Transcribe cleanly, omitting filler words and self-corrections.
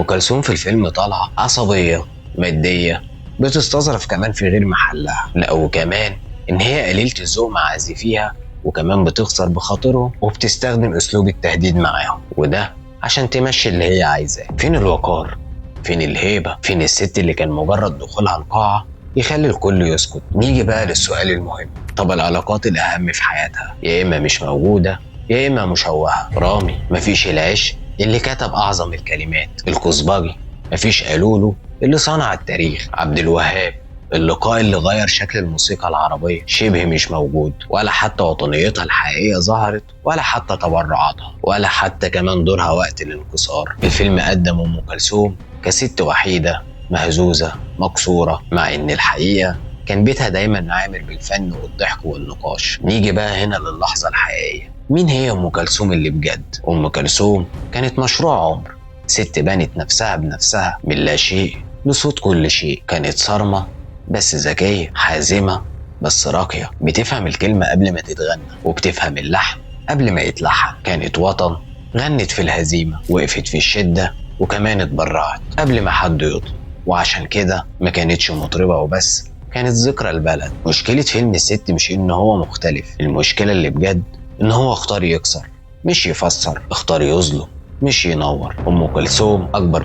كلثوم في الفيلم طالعة عصبية مادية، بتستظرف كمان في غير محلها، لا وكمان إن هي قليلة الذوق مع عازفيها، وكمان بتخسر بخاطرهم وبتستخدم أسلوب التهديد معاهم، وده عشان تمشي اللي هي عايزاه. فين الوقار؟ فين الهيبة؟ فين الست اللي كان مجرد دخولها القاعة يخلي الكل يسكت؟ نيجي بقى للسؤال المهم، طب العلاقات الأهم في حياتها يا إما مش موجودة يا إما مشوهة. رامي مفيش العشق اللي كتب أعظم الكلمات، الكزبجي مفيش قالوله اللي صنع التاريخ، عبد الوهاب اللقاء اللي غير شكل الموسيقى العربية شبه مش موجود، ولا حتى وطنيتها الحقيقية ظهرت، ولا حتى تبرعاتها، ولا حتى كمان دورها وقت الانكسار. الفيلم قدم أم كلثوم كست وحيدة مهزوزة مكسورة، مع إن الحقيقة كان بيتها دايما عامر بالفن والضحك والنقاش. نيجي بقى هنا للحظة الحقيقية، مين هي أم كلثوم اللي بجد؟ أم كلثوم كانت مشروع عمر، ست بنت نفسها بنفسها من لا شيء لصوت كل شيء. كانت صارمة بس ذكية، حازمة بس راقية، بتفهم الكلمة قبل ما تتغنى وبتفهم اللحن قبل ما يتلحن. كانت وطن، غنت في الهزيمة، وقفت في الشدة، وكمان اتبرعت قبل ما حد يطلب. وعشان كده ما كانتش مطربة وبس، كانت ذكرى البلد. مشكلة فيلم الست مش إن هو مختلف، المشكلة اللي بجد إن هو اختار يكسر مش يفسر، اختار يظلم مش ينور. أم كلثوم أكبر